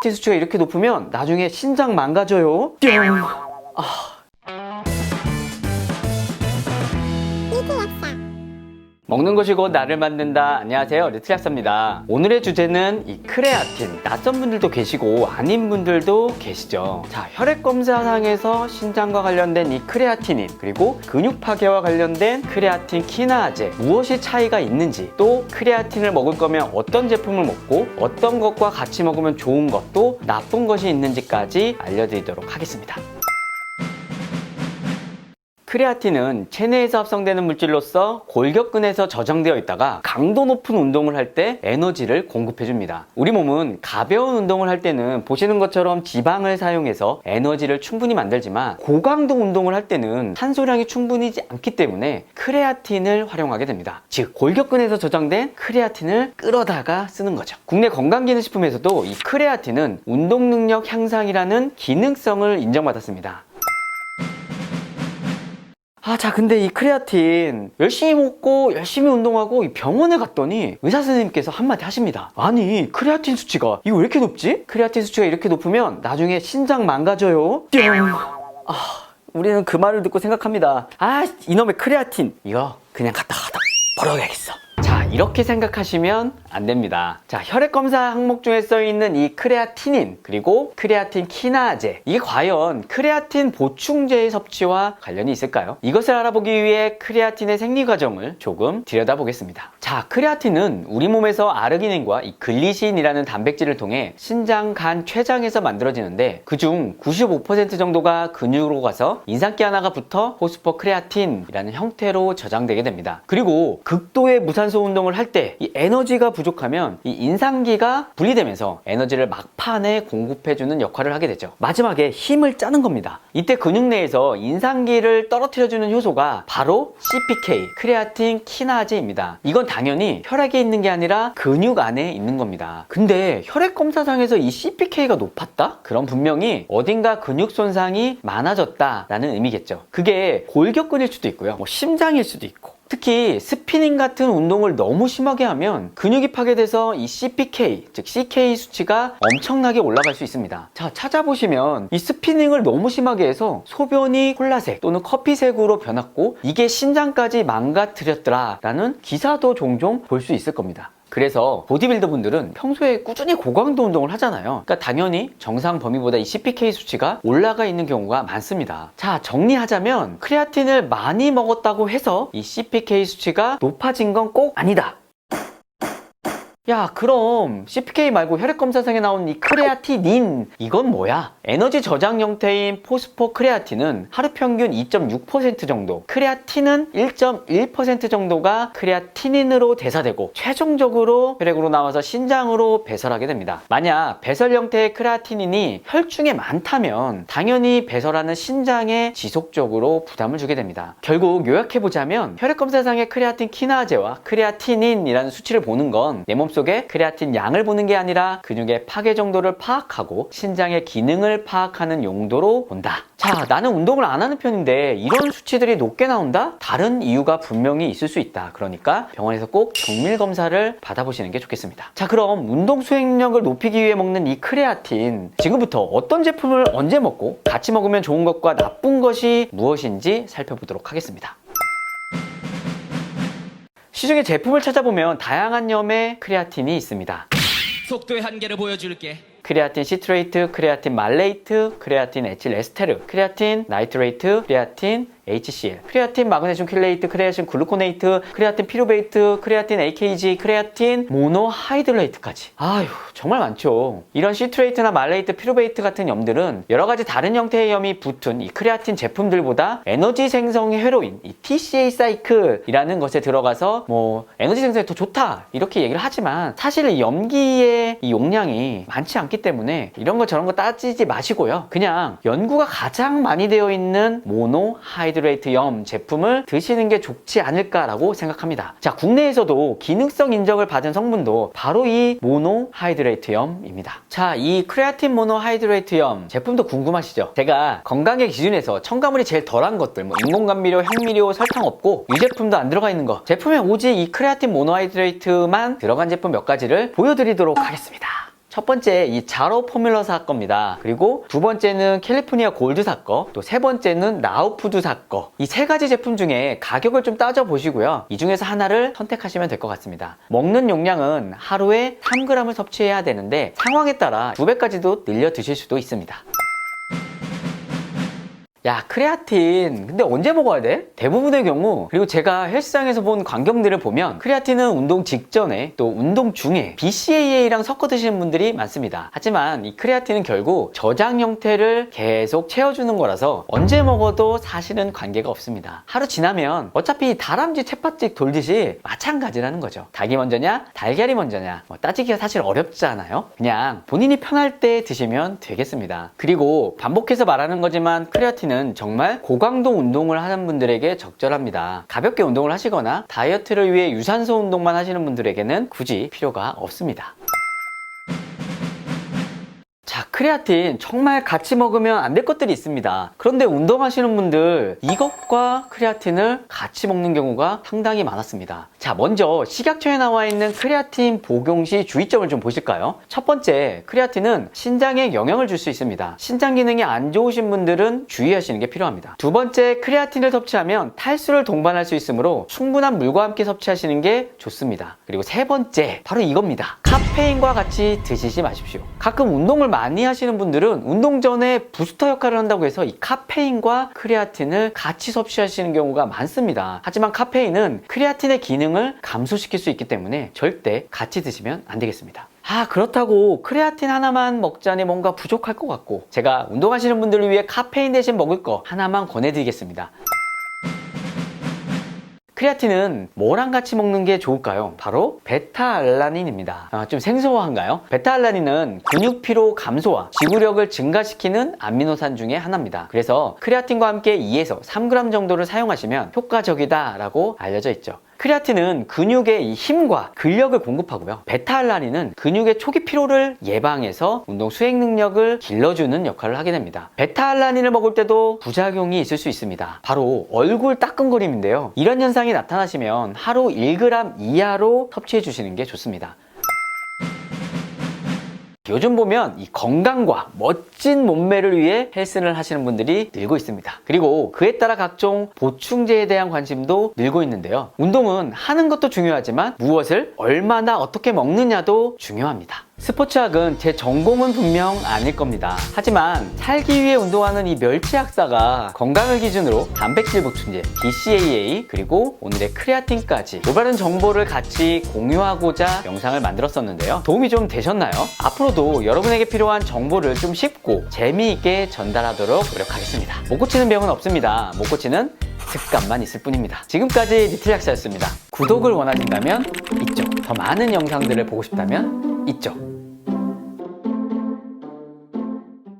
크레아틴 수치가 이렇게 높으면 나중에 신장 망가져요. 뿅! 먹는 것이 곧 나를 만든다. 안녕하세요, 리틀약사입니다. 오늘의 주제는 이 크레아틴. 낯선 분들도 계시고 아닌 분들도 계시죠. 자, 혈액검사상에서 신장과 관련된 이 크레아티닌, 그리고 근육 파괴와 관련된 크레아틴 키나아제, 무엇이 차이가 있는지, 또 크레아틴을 먹을 거면 어떤 제품을 먹고 어떤 것과 같이 먹으면 좋은 것, 또 나쁜 것이 있는지까지 알려드리도록 하겠습니다. 크레아틴은 체내에서 합성되는 물질로서 골격근에서 저장되어 있다가 강도 높은 운동을 할 때 에너지를 공급해줍니다. 우리 몸은 가벼운 운동을 할 때는 보시는 것처럼 지방을 사용해서 에너지를 충분히 만들지만 고강도 운동을 할 때는 탄소량이 충분히지 않기 때문에 크레아틴을 활용하게 됩니다. 즉, 골격근에서 저장된 크레아틴을 끌어다가 쓰는 거죠. 국내 건강기능식품에서도 이 크레아틴은 운동능력 향상이라는 기능성을 인정받았습니다. 자, 근데 이 크레아틴 열심히 먹고 열심히 운동하고 병원에 갔더니 의사 선생님께서 한마디 하십니다. 아니, 크레아틴 수치가 이거 왜 이렇게 높지? 크레아틴 수치가 이렇게 높으면 나중에 신장 망가져요. 뿅! 우리는 그 말을 듣고 생각합니다. 이놈의 크레아틴 이거 그냥 갖다 버려야겠어. 자, 이렇게 생각하시면 안 됩니다. 자, 혈액검사 항목 중에 써있는 이 크레아티닌, 그리고 크레아틴 키나아제, 이게 과연 크레아틴 보충제의 섭취와 관련이 있을까요? 이것을 알아보기 위해 크레아틴의 생리 과정을 조금 들여다보겠습니다. 자, 크레아틴은 우리 몸에서 아르기닌과 이 글리신이라는 단백질을 통해 신장, 간, 췌장에서 만들어지는데 그중 95% 정도가 근육으로 가서 인상기 하나가 붙어 포스포크레아틴이라는 형태로 저장되게 됩니다. 그리고 극도의 무산소 운동을 할 때 이 에너지가 부족하면 이 인상기가 분리되면서 에너지를 막판에 공급해주는 역할을 하게 되죠. 마지막에 힘을 짜는 겁니다. 이때 근육 내에서 인상기를 떨어뜨려주는 효소가 바로 CPK, 크레아틴 키나아제입니다. 이건 당연히 혈액에 있는 게 아니라 근육 안에 있는 겁니다. 근데 혈액검사상에서 이 CPK가 높았다? 그럼 분명히 어딘가 근육 손상이 많아졌다라는 의미겠죠. 그게 골격근일 수도 있고요, 심장일 수도 있고, 특히 스피닝 같은 운동을 너무 심하게 하면 근육이 파괴돼서 이 CPK, 즉 CK 수치가 엄청나게 올라갈 수 있습니다. 자, 찾아보시면 이 스피닝을 너무 심하게 해서 소변이 콜라색 또는 커피색으로 변했고 이게 신장까지 망가뜨렸더라 라는 기사도 종종 볼 수 있을 겁니다. 그래서 보디빌더 분들은 평소에 꾸준히 고강도 운동을 하잖아요. 그러니까 당연히 정상 범위보다 이 CPK 수치가 올라가 있는 경우가 많습니다. 자, 정리하자면 크레아틴을 많이 먹었다고 해서 이 CPK 수치가 높아진 건 꼭 아니다. 야, 그럼 CPK 말고 혈액검사상에 나온 이 크레아티닌, 이건 뭐야? 에너지 저장 형태인 포스포크레아틴은 하루 평균 2.6% 정도, 크레아틴은 1.1% 정도가 크레아티닌으로 대사되고 최종적으로 혈액으로 나와서 신장으로 배설하게 됩니다. 만약 배설 형태의 크레아티닌이 혈중에 많다면 당연히 배설하는 신장에 지속적으로 부담을 주게 됩니다. 결국 요약해보자면 혈액검사상의 크레아틴 키나아제와 크레아티닌이라는 수치를 보는 건 내 몸속에 크레아틴 양을 보는 게 아니라 근육의 파괴 정도를 파악하고 신장의 기능을 파악하는 용도로 본다. 자, 나는 운동을 안 하는 편인데 이런 수치들이 높게 나온다? 다른 이유가 분명히 있을 수 있다. 그러니까 병원에서 꼭 정밀 검사를 받아보시는 게 좋겠습니다. 자, 그럼 운동 수행력을 높이기 위해 먹는 이 크레아틴, 지금부터 어떤 제품을 언제 먹고 같이 먹으면 좋은 것과 나쁜 것이 무엇인지 살펴보도록 하겠습니다. 시중에 제품을 찾아보면 다양한 염의 크레아틴이 있습니다. 속도의 한계를 보여줄게. 크레아틴 시트레이트, 크레아틴 말레이트, 크레아틴 에틸에스테르, 크레아틴 나이트레이트, 크레아틴 HCl, 크레아틴 마그네슘 킬레이트, 크레아틴 글루코네이트, 크레아틴 피루베이트, 크레아틴 AKG, 크레아틴 모노하이드레이트까지. 아휴, 정말 많죠. 이런 시트레이트나 말레이트, 피루베이트 같은 염들은 여러 가지 다른 형태의 염이 붙은 이 크레아틴 제품들보다 에너지 생성의 회로인 이 TCA 사이클이라는 것에 들어가서 에너지 생성이 더 좋다 이렇게 얘기를 하지만 사실 이 염기의 이 용량이 많지 않기 때문에 이런 거 저런 거 따지지 마시고요. 그냥 연구가 가장 많이 되어 있는 모노하이드레이트 염 제품을 드시는 게 좋지 않을까라고 생각합니다. 자, 국내에서도 기능성 인정을 받은 성분도 바로 이 모노하이드레이트 염입니다. 자, 이 크레아틴 모노하이드레이트 염 제품도 궁금하시죠? 제가 건강의 기준에서 첨가물이 제일 덜한 것들, 인공감미료, 향미료, 설탕 없고 유제품도 안 들어가 있는 거, 제품에 오직 이 크레아틴 모노하이드레이트만 들어간 제품 몇 가지를 보여드리도록 하겠습니다. 첫 번째 이 자로 포뮬러 사건입니다. 그리고 두 번째는 캘리포니아 골드 사건, 또 세 번째는 나우푸드 사건. 이 세 가지 제품 중에 가격을 좀 따져보시고요. 이 중에서 하나를 선택하시면 될 것 같습니다. 먹는 용량은 하루에 3g을 섭취해야 되는데 상황에 따라 2배까지도 늘려 드실 수도 있습니다. 야, 크레아틴 근데 언제 먹어야 돼? 대부분의 경우, 그리고 제가 헬스장에서 본 광경들을 보면 크레아틴은 운동 직전에 또 운동 중에 BCAA랑 섞어 드시는 분들이 많습니다. 하지만 이 크레아틴은 결국 저장 형태를 계속 채워주는 거라서 언제 먹어도 사실은 관계가 없습니다. 하루 지나면 어차피 다람쥐 쳇바퀴 돌듯이 마찬가지라는 거죠. 닭이 먼저냐 달걀이 먼저냐 따지기가 사실 어렵잖아요. 그냥 본인이 편할 때 드시면 되겠습니다. 그리고 반복해서 말하는 거지만 크레아틴은 정말 고강도 운동을 하는 분들에게 적절합니다. 가볍게 운동을 하시거나 다이어트를 위해 유산소 운동만 하시는 분들에게는 굳이 필요가 없습니다. 자, 크레아틴 정말 같이 먹으면 안 될 것들이 있습니다. 그런데 운동하시는 분들 이것과 크레아틴을 같이 먹는 경우가 상당히 많았습니다. 자, 먼저 식약처에 나와 있는 크레아틴 복용 시 주의점을 좀 보실까요? 첫 번째, 크레아틴은 신장에 영향을 줄 수 있습니다. 신장 기능이 안 좋으신 분들은 주의하시는 게 필요합니다. 두 번째, 크레아틴을 섭취하면 탈수를 동반할 수 있으므로 충분한 물과 함께 섭취하시는 게 좋습니다. 그리고 세 번째, 바로 이겁니다. 카페인과 같이 드시지 마십시오. 가끔 운동을 많이 하시는 분들은 운동 전에 부스터 역할을 한다고 해서 이 카페인과 크레아틴을 같이 섭취하시는 경우가 많습니다. 하지만 카페인은 크레아틴의 기능을 감소시킬 수 있기 때문에 절대 같이 드시면 안 되겠습니다. 그렇다고 크레아틴 하나만 먹자니 뭔가 부족할 것 같고, 제가 운동하시는 분들을 위해 카페인 대신 먹을 거 하나만 권해드리겠습니다. 크레아틴은 뭐랑 같이 먹는 게 좋을까요? 바로 베타알라닌입니다. 좀 생소한가요? 베타알라닌은 근육 피로 감소와 지구력을 증가시키는 아미노산 중에 하나입니다. 그래서 크레아틴과 함께 2에서 3g 정도를 사용하시면 효과적이다라고 알려져 있죠. 크레아틴은 근육에 이 힘과 근력을 공급하고요. 베타알라닌은 근육의 초기 피로를 예방해서 운동 수행 능력을 길러주는 역할을 하게 됩니다. 베타알라닌을 먹을 때도 부작용이 있을 수 있습니다. 바로 얼굴 따끔거림인데요. 이런 현상이 나타나시면 하루 1g 이하로 섭취해 주시는 게 좋습니다. 요즘 보면 이 건강과 멋진 몸매를 위해 헬스를 하시는 분들이 늘고 있습니다. 그리고 그에 따라 각종 보충제에 대한 관심도 늘고 있는데요. 운동은 하는 것도 중요하지만 무엇을 얼마나 어떻게 먹느냐도 중요합니다. 스포츠학은 제 전공은 분명 아닐 겁니다. 하지만 살기 위해 운동하는 이 멸치 학사가 건강을 기준으로 단백질 보충제, BCAA, 그리고 오늘의 크레아틴까지 올바른 정보를 같이 공유하고자 영상을 만들었었는데요. 도움이 좀 되셨나요? 앞으로도 여러분에게 필요한 정보를 좀 쉽고 재미있게 전달하도록 노력하겠습니다. 못 고치는 병은 없습니다. 못 고치는 습관만 있을 뿐입니다. 지금까지 리틀 약사였습니다. 구독을 원하신다면 이쪽, 더 많은 영상들을 보고 싶다면 이쪽.